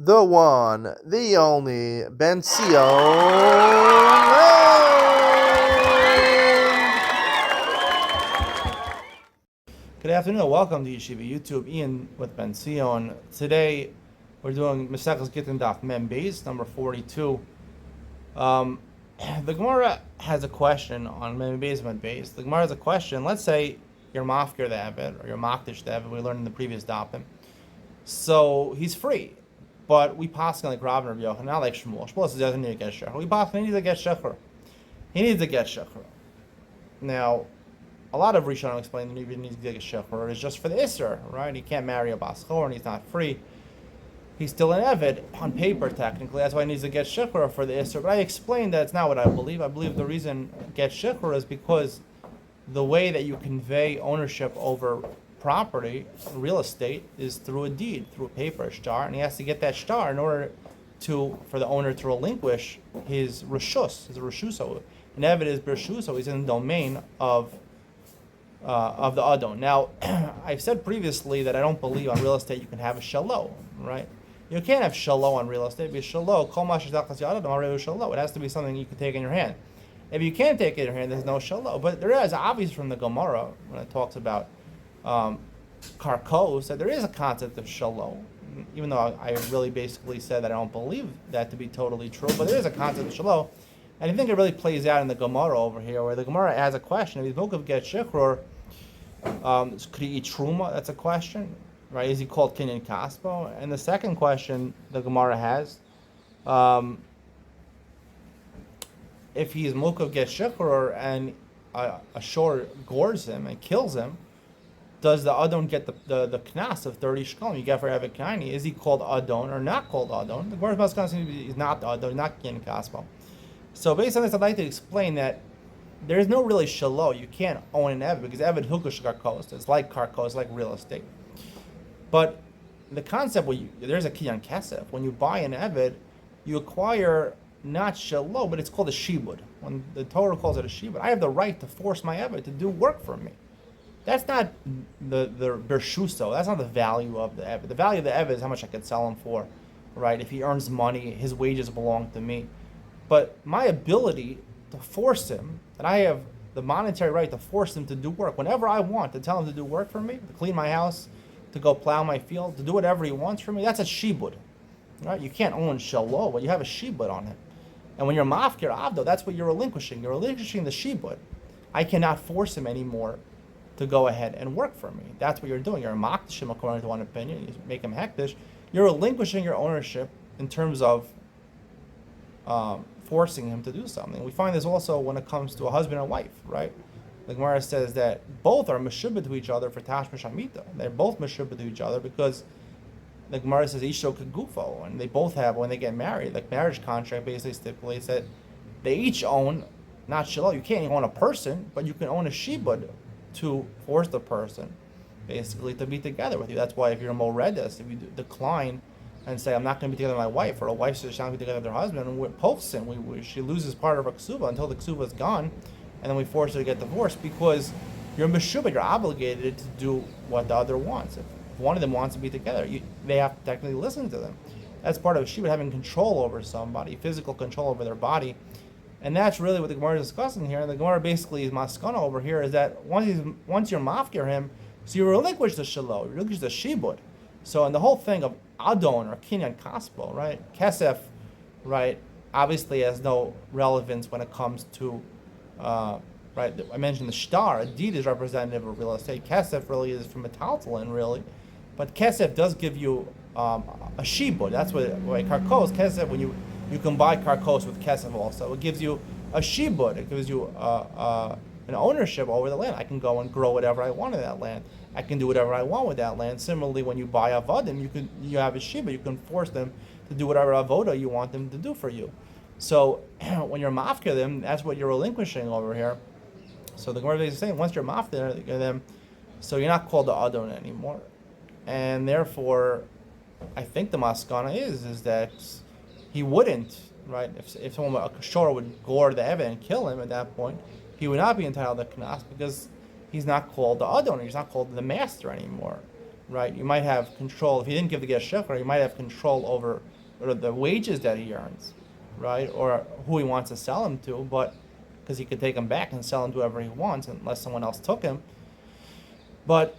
the one, the only Benzion. Good afternoon. Welcome to Yeshiva YouTube. Iyun with Benzion. Today we're doing Masechus Gittin Daf Mem Beis, number 42. The Gemara has a question on Mem Beis Mem Beis. The Gemara has a question. Let's say you're mafkir the Eved or you're makdish the Eved. We learned in the previous dafim. So he's free. But we pass like Rav and Rabbi Yochanan, not like Shmuel. Shmuel says he doesn't need to get shechur. We pass, he needs to get shechur. He needs to get shechur. Now, a lot of Rishonim explain that he needs to get shechur. It's just for the Isser, right? He can't marry a bas chor and he's not free. He's still an Eved on paper, technically. That's why he needs to get shechur for the Isser. But I explained that it's not what I believe. I believe the reason get shechur is because the way that you convey ownership over property, real estate, is through a deed, through a paper, a shtar, and he has to get that shtar in order for the owner to relinquish his reshus, his reshuso. An Eved is reshuso, he's in the domain of the adon. Now, I've said previously that I don't believe on real estate you can have a shalo, right? You can't have shalo on real estate because shalo, kol ma shezachas yadam harehu shalo. It has to be something you can take in your hand. If you can't take it in your hand, there's no shalo. But there is obvious from the Gemara when it talks about karkos that there is a concept of shalom, even though I really basically said that I don't believe that to be totally true, but there is a concept of shalom, and I think it really plays out in the Gemara over here, where the Gemara has a question: if he's mokav get shechror, could he eat truma? That's a question, right? Is he called kinyan kaspo? And the second question the Gemara has, if he's mokav get shechror and a shor gores him and kills him, does the Adon get the knas of 30 shkolim you get for Eved Kaini? Is he called Adon or not called Adon? The Gemara's Maskan seems to be he's not Adon, not Kin Kaspo. So based on this, I'd like to explain that there is no really shalo. You can't own an Eved because Eved hukush karkos. It's like karkos, like real estate. But the concept there's a kinyan kesef. When you buy an Eved, you acquire not shalo, but it's called a shibud. When the Torah calls it a shibud, I have the right to force my Eved to do work for me. That's not the bershuso. That's not the value of the Eved. The value of the Eved is how much I could sell him for, right? If he earns money, his wages belong to me. But my ability to force him, that I have the monetary right to force him to do work whenever I want, to tell him to do work for me, to clean my house, to go plow my field, to do whatever he wants for me, that's a shibud, right? You can't own shalo, but you have a shibud on him. And when you're mafkir avdo, that's what you're relinquishing. You're relinquishing the shibud. I cannot force him anymore to go ahead and work for me. That's what you're doing. You're makdishim according to one opinion. You make him hektish. You're relinquishing your ownership in terms of forcing him to do something. We find this also when it comes to a husband and wife, right? The Gemara says that both are meshubah to each other for tashmish hamita. They're both meshubah to each other because the Gemara says isho kegufo, and they both have, when they get married, like marriage contract basically stipulates that they each own, not shalom. You can't own a person, but you can own a shibud to force the person basically to be together with you. That's why if you're a moredes, if you decline and say, I'm not going to be together with my wife, or a wife says she's not going to be together with her husband, and we're posting, she loses part of her ksuba until the ksuba is gone, and then we force her to get divorced because you're meshubah, you're obligated to do what the other wants. If one of them wants to be together, they have to technically listen to them. That's part of shibud, having control over somebody, physical control over their body. And that's really what the Gemara is discussing here. And the Gemara basically is maskana over here is that once you're mafkir him, so you relinquish the shalo, you relinquish the shibud. So in the whole thing of adon or kinyan kaspo, right? Kesef, right, obviously has no relevance when it comes to, right, I mentioned the shtar, a deed is representative of real estate. Kesef really is from a taltalin, really. But kesef does give you a shibud. That's what karkos, kesef, when you can buy karkos with kesef also. It gives you a shibud. It gives you an ownership over the land. I can go and grow whatever I want in that land. I can do whatever I want with that land. Similarly, when you buy avodim, you have a shibud. You can force them to do whatever avoda you want them to do for you. So when you're mafkir them, that's what you're relinquishing over here. So the Gemara is saying once you're mafkir them, so you're not called the adon anymore, and therefore, I think the maskana is that he wouldn't, right? If someone, a shor would gore the Eved and kill him at that point, he would not be entitled to knas because he's not called the Adon, he's not called the master anymore. right? You might have control if you didn't give the get shikra. You might have control over the wages that he earns, right, or who he wants to sell him to, but because he could take him back and sell him to whoever he wants unless someone else took him. But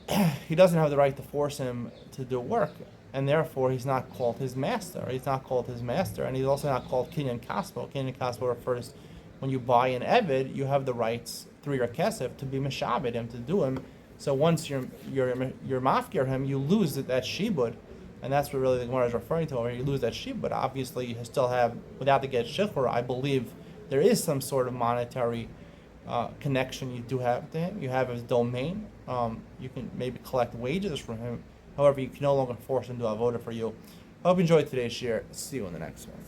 he doesn't have the right to force him to do work, and therefore he's not called his master. He's not called his master, and he's also not called kinyan kaspo. Kinyan kaspo refers when you buy an eved, you have the rights through your kesef to be meshabed him, to do him. So once you're mafkir him, you lose that shibud, and that's what really the Gemara is referring to. Where you lose that shibud, obviously you still have, without the get shikra, I believe there is some sort of monetary connection you do have to him. You have his domain. You can maybe collect wages from him. However, you can no longer force him to avoda for you. I hope you enjoyed today's share. See you in the next one.